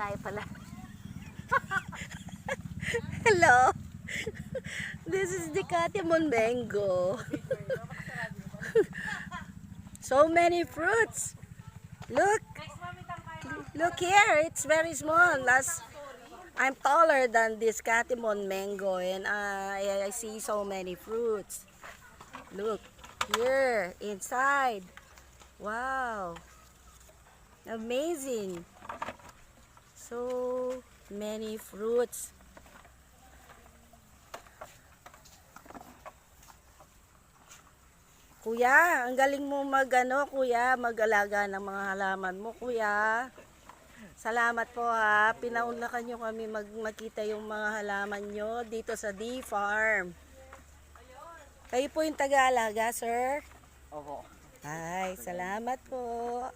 tayo pala. Hello. This is the Katimon mango. So many fruits. Look. Look here. It's very small. I'm taller than this Katimon mango and I see so many fruits. Look here inside. Wow. Amazing. So many fruits. Kuya, ang galing mo kuya, mag-alaga ng mga halaman mo, kuya. Salamat po ha. Pinaunlakan nyo kami makita yung mga halaman nyo dito sa D-Farm. Kayo po yung taga-alaga, sir? Opo. Ay, salamat po.